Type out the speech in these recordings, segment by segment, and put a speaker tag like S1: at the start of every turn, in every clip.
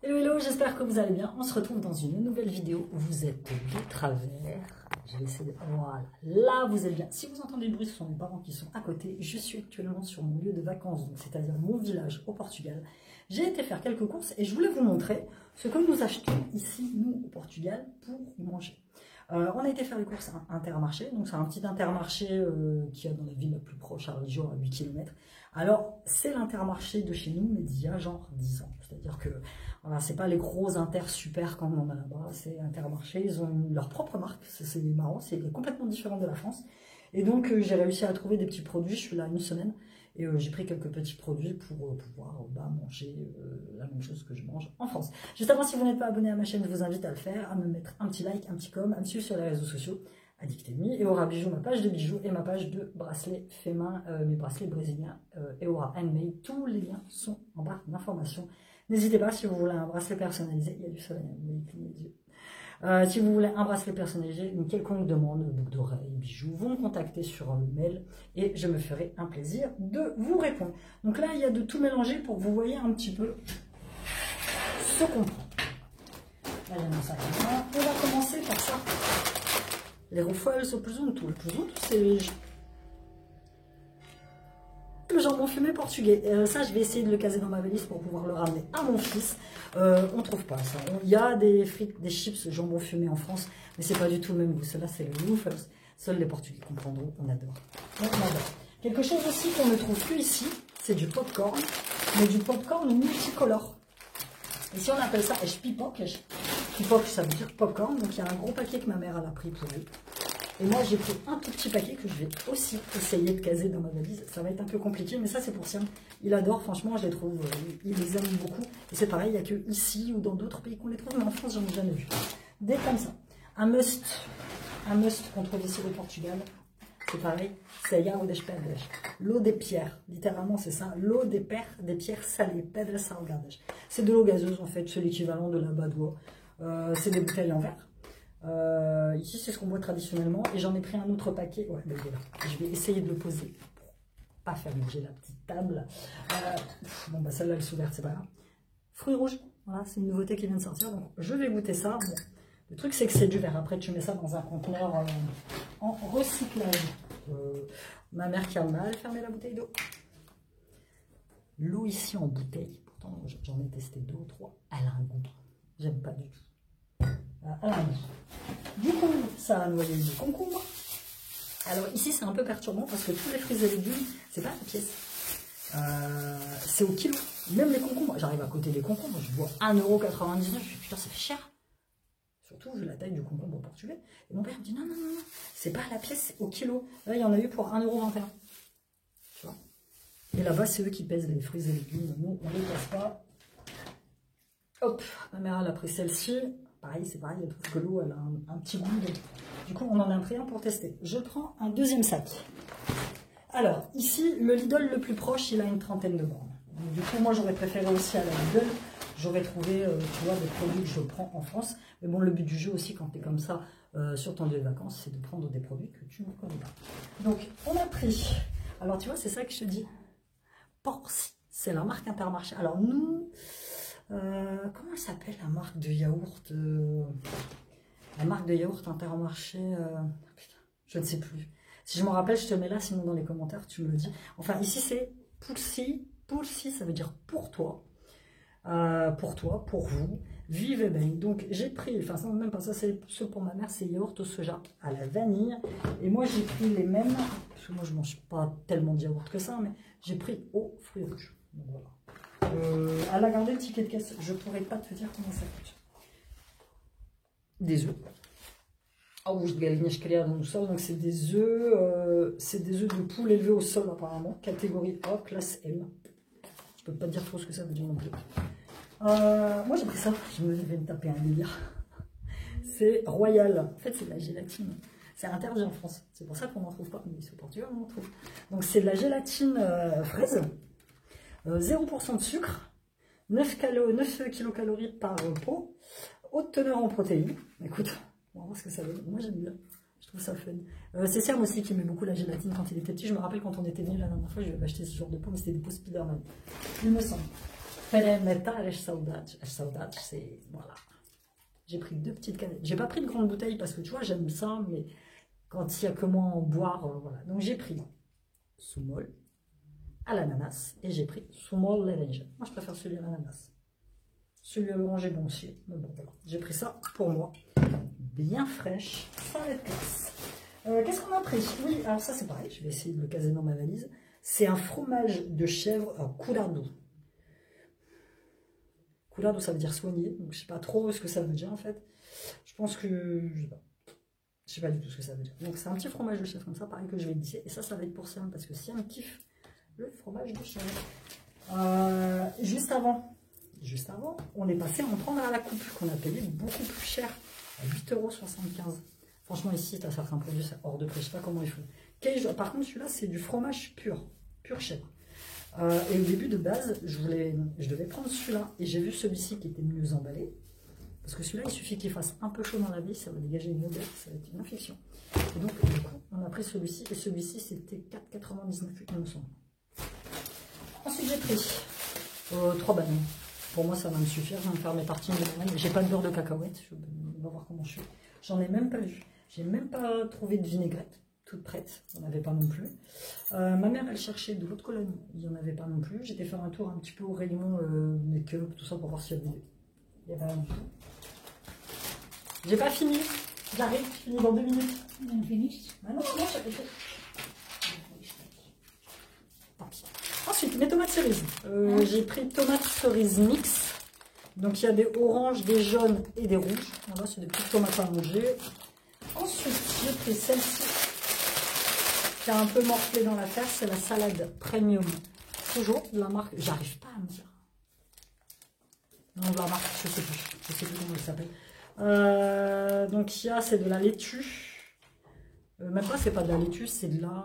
S1: Hello, hello, j'espère que vous allez bien. On se retrouve dans une nouvelle vidéo. Vous êtes de travers. Je vais essayer de... Voilà, là vous êtes bien. Si vous entendez du bruit, ce sont mes parents qui sont à côté. Je suis actuellement sur mon lieu de vacances, c'est-à-dire mon village au Portugal. J'ai été faire quelques courses et je voulais vous montrer ce que nous achetons ici, nous, au Portugal, pour manger. On a été faire les courses à Intermarché, donc c'est un petit Intermarché qui est dans la ville la plus proche, à Rio, à 8 km. Alors, c'est l'Intermarché de chez nous, mais d'il y a genre 10 ans. C'est-à-dire que, voilà, c'est pas les gros Inter super comme on a là-bas, c'est Intermarché, ils ont leur propre marque, c'est marrant, c'est complètement différent de la France. Et donc, j'ai réussi à trouver des petits produits, je suis là une semaine, et j'ai pris quelques petits produits pour pouvoir manger la même chose que je mange en France. Juste avant, si vous n'êtes pas abonné à ma chaîne, je vous invite à le faire, à me mettre un petit like, un petit com, à me suivre sur les réseaux sociaux, Addict Enemy, et Aura Bijoux, ma page de bijoux, et ma page de bracelets faits main, mes bracelets brésiliens, et Aura Handmade. Tous les liens sont en barre d'informations. N'hésitez pas, si vous voulez un bracelet personnalisé, il y a du soleil, vous clignez les yeux. Si vous voulez un bracelet personnalisé, une quelconque demande, boucle d'oreilles, bijoux, vous me contactez sur le mail et je me ferai un plaisir de vous répondre. Donc là, il y a de tout mélanger pour que vous voyez un petit peu ce qu'on prend. Là, il y a mon sac à main. On va commencer par ça. Les Ruffles au plus tout. Le plus c'est le jambon fumé portugais. Ça, je vais essayer de le caser dans ma valise pour pouvoir le ramener à mon fils. On ne trouve pas ça. Il y a des frites, des chips jambon fumé en France, mais c'est pas du tout le même goût. Cela, c'est le Ruffles. Seuls les Portugais comprendront. On adore. On adore. Quelque chose aussi qu'on ne trouve plus ici, c'est du popcorn, mais du popcorn multicolore. Ici, on appelle ça pipoc. Pipoc, ça veut dire popcorn. Donc, il y a un gros paquet que ma mère a pris pour elle. Et moi, j'ai pris un tout petit paquet que je vais aussi essayer de caser dans ma valise. Ça va être un peu compliqué, mais ça, c'est pour Siam. Il adore, franchement, je les trouve, il les aime beaucoup. Et c'est pareil, il n'y a que ici ou dans d'autres pays qu'on les trouve, mais en France, j'en ai jamais vu. Des comme ça. Un must qu'on trouve ici au Portugal, c'est pareil, c'est l'eau des pedras. L'eau des pierres, littéralement, c'est ça. L'eau des pierres salées, pedras salgadas. C'est de l'eau gazeuse, en fait, c'est l'équivalent de la badoie. C'est des bouteilles en verre. Ici, c'est ce qu'on boit traditionnellement. Et j'en ai pris un autre paquet. Ouais, ben voilà. Je vais essayer de le poser pour pas faire bouger la petite table. Bon, bah celle-là, elle est ouverte, c'est pas grave. Fruits rouges. Voilà, c'est une nouveauté qui vient de sortir. Donc, je vais goûter ça. Bon, le truc, c'est que c'est du verre. Après, tu mets ça dans un conteneur en recyclage. Ma mère qui a mal fermé la bouteille d'eau. L'eau ici en bouteille. Pourtant, j'en ai testé 2 ou 3. Elle a un goût. J'aime pas du tout. Du coup, ça a noyé du concombre. Alors ici, c'est un peu perturbant parce que tous les fruits et légumes, c'est pas la pièce. C'est au kilo. Même les concombres. J'arrive à côté des concombres, je vois 1,99 €. Je me dis, putain, ça fait cher. Surtout, vu la taille du concombre portugais. Et mon père me dit, non, c'est pas à la pièce, c'est au kilo. Là, il y en a eu pour 1,21 €. Tu vois. Et là-bas, c'est eux qui pèsent les fruits et légumes. Nous, on les pèse pas. Hop, ma mère, elle a pris celle-ci. Pareil, c'est pareil, elle trouve que l'eau, elle a un petit goût. Donc, du coup, on en a pris un pour tester. Je prends un deuxième sac. Alors, ici, le Lidl le plus proche, il a une 30aine de bornes. Donc, du coup, moi, j'aurais préféré aussi à la Lidl. J'aurais trouvé, tu vois, des produits que je prends en France. Mais bon, le but du jeu aussi, quand tu es comme ça, sur ton lieu de vacances, c'est de prendre des produits que tu ne connais pas. Donc, on a pris. Alors, tu vois, c'est ça que je te dis. Porci, c'est la marque Intermarché. Alors, nous... comment elle s'appelle la marque de yaourt la marque de yaourt Intermarché putain, je ne sais plus. Si je me rappelle, je te mets là, sinon dans les commentaires, tu me le dis. Enfin, ici, c'est Pulsi. Pulsi, ça veut dire pour toi. Pour vous. Vivez bien. Donc, j'ai pris, enfin, ça, même pas ça, c'est ce pour ma mère, c'est yaourt au soja à la vanille. Et moi, j'ai pris les mêmes, parce que moi, je mange pas tellement de yaourt que ça, mais j'ai pris aux fruits rouges. Donc, voilà. Elle a gardé le ticket de caisse. Je pourrais pas te dire comment ça coûte. Des œufs. Ah oui, dans le sol. Donc c'est des œufs de poule élevés au sol apparemment. Catégorie A, classe M. Je peux pas te dire trop ce que ça veut dire non plus. Moi j'ai pris ça. Je vais me taper un délire. C'est Royal. En fait c'est de la gélatine. C'est interdit en France. C'est pour ça qu'on n'en trouve pas. Mais ici au Portugal on en trouve. Donc c'est de la gélatine fraise. 0% de sucre, 9 kilocalories par pot, haute teneur en protéines. Écoute, on va voir ce que ça donne. Moi j'aime bien, je trouve ça fun. C'est Siam aussi qui aimait beaucoup la gélatine quand il était petit. Je me rappelle quand on était venu la dernière fois, je lui avais acheté ce genre de pot, mais c'était des pots Spiderman, il me semble. Experimentar as saudades. As saudades, c'est... Voilà. J'ai pris 2 petites canettes. J'ai pas pris de grande bouteille parce que tu vois, j'aime ça, mais quand il y a que moi en boire, voilà. Donc j'ai pris Sumol à l'ananas et j'ai pris Sumol laranja. Moi, je préfère celui à l'ananas. Celui à l'orange est bon aussi. Mais bon, voilà. J'ai pris ça pour moi. Bien fraîche, sans être classe. Qu'est-ce qu'on a pris? Oui, alors ça c'est pareil, je vais essayer de le caser dans ma valise. C'est un fromage de chèvre curado. Curado, ça veut dire soigner, donc je sais pas trop ce que ça veut dire en fait. Je pense que... Je sais pas du tout ce que ça veut dire. Donc c'est un petit fromage de chèvre comme ça, pareil que je vais glisser. Et ça va être pour Siam, parce que Siam kiffe le fromage de chèvre. Juste avant, on est passé en prendre à la coupe, qu'on a payé beaucoup plus cher, à 8,75 €. Franchement, ici, tu as certains produits hors de prix, je sais pas comment ils font. Par contre, celui-là, c'est du fromage pur chèvre. Et au début de base, je devais prendre celui-là, et j'ai vu celui-ci qui était mieux emballé. Parce que celui-là, il suffit qu'il fasse un peu chaud dans la vie, ça va dégager une odeur, ça va être une infection. Et donc, du coup, on a pris celui-ci, et celui-ci, c'était 4,99 €, il me semble. Ensuite, j'ai pris 3 bananes. Pour moi, ça va me suffire, je vais me faire mes tartines de bananes. J'ai pas de beurre de cacahuète, on va voir comment je suis. J'en ai même pas vu. J'ai même pas trouvé de vinaigrette, toute prête, on n'avait pas non plus. Ma mère, elle cherchait de l'eau de Cologne, il n'y en avait pas non plus. J'étais faire un tour un petit peu au rayon make-up, tout ça, pour voir s'il y avait... Il y avait rien du tout. J'ai pas fini, j'arrive, je finis dans 2 minutes.
S2: On finit.
S1: Ah non, j'avais fait. Tant pis. Ensuite, mes tomates cerises. J'ai pris tomates cerises mix. Donc il y a des oranges, des jaunes et des rouges. Voilà, c'est des petites tomates à manger. Ensuite, j'ai pris celle-ci, qui a un peu morflé dans l'affaire. C'est la salade premium. Toujours de la marque, j'arrive pas à me dire. Non, de la marque, je sais plus comment elle s'appelle. Donc il y a, c'est de la laitue. Même pas, c'est pas de la laitue, c'est de la...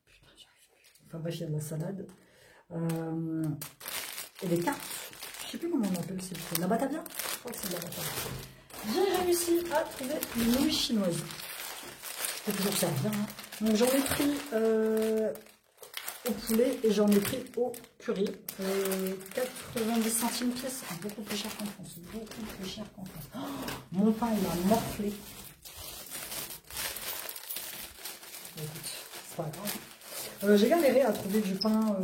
S1: Putain, j'arrive plus. Enfin bref, il y a de la salade. Et des cartes. Je sais plus comment on appelle, c'est la batavia. Je crois que c'est de la batavia. J'ai réussi à trouver une nouille chinoise. C'est toujours ça, bien. Hein. Donc j'en ai pris au poulet et j'en ai pris au curry. 90 centimes pièce, beaucoup plus cher qu'en France. Beaucoup plus cher qu'en France. Oh, mon pain, il a morflé. Écoute, c'est pas grave. J'ai galéré à trouver du pain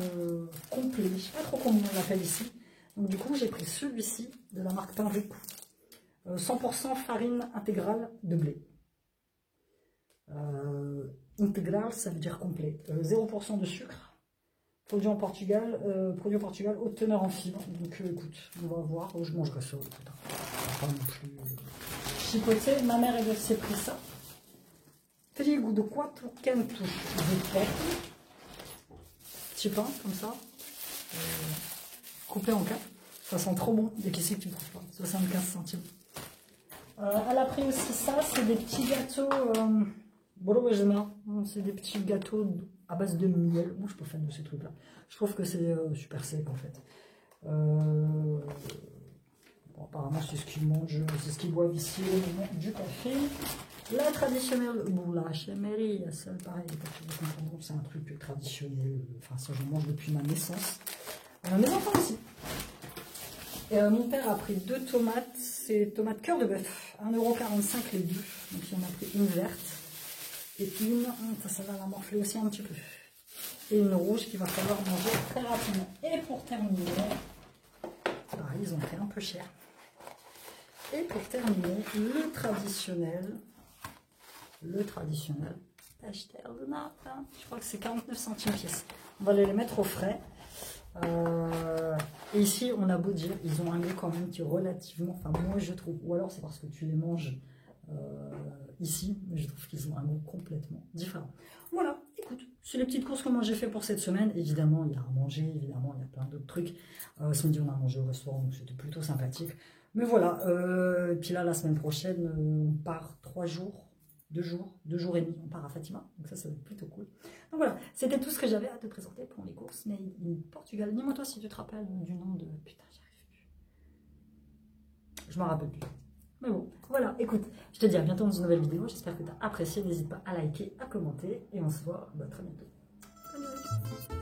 S1: complet. Je sais pas trop comment on l'appelle ici. Donc du coup, j'ai pris celui-ci de la marque Pain Rico. 100% farine intégrale de blé. Intégral, ça veut dire complet. 0% de sucre. Produit au Portugal, haute teneur en fibres. Donc écoute, on va voir. Je mangerai ça. Pas non plus chipoter. Ma mère, elle s'est pris ça. Trigo de quattro cantos de pain. Petit pain, comme ça. Coupé en 4. Ça sent trop bon. Dès qu'ici que tu ne trouves pas. 75 centimes. Elle a pris aussi ça. C'est des petits gâteaux. C'est des petits gâteaux à base de miel. Moi, je suis pas fan de ces trucs-là. Je trouve que c'est super sec, en fait. Bon, apparemment, c'est ce qu'ils mangent, c'est ce qu'ils boivent ici au moment du café. La traditionnelle boulangerie, ça, pareil, c'est un truc traditionnel. Enfin, ça, je mange depuis ma naissance. Mes enfants aussi. Mon père a pris 2 tomates. C'est tomates cœur de bœuf. 1,45 € les 2. Donc, il en a pris une verte. Et une, ça va la morfler aussi un petit peu. Et une rouge qu'il va falloir manger très rapidement. Et pour terminer, pareil, ils ont fait un peu cher. Et pour terminer, le traditionnel pastel de nappe. Je crois que c'est 49 centimes pièce. On va les mettre au frais. Et ici, on a beau dire, ils ont un goût quand même qui est relativement, enfin moi je trouve, ou alors c'est parce que tu les manges ici, mais je trouve qu'ils ont un goût complètement différent. Voilà, écoute, c'est les petites courses que moi j'ai fait pour cette semaine. Évidemment, il y a à manger, évidemment, il y a plein d'autres trucs. Ce midi, on a mangé au restaurant, donc c'était plutôt sympathique. Mais voilà, et puis là, la semaine prochaine, on part 3 jours, 2 jours et demi, on part à Fatima, donc ça va être plutôt cool. Donc voilà, c'était tout ce que j'avais à te présenter pour les courses Made in Portugal. Dis-moi toi si tu te rappelles du nom de... Putain, j'y arrive plus. Je m'en rappelle plus. Mais bon, voilà, écoute, je te dis à bientôt dans une nouvelle vidéo. J'espère que tu as apprécié. N'hésite pas à liker, à commenter. Et on se voit très bientôt. Bye bye.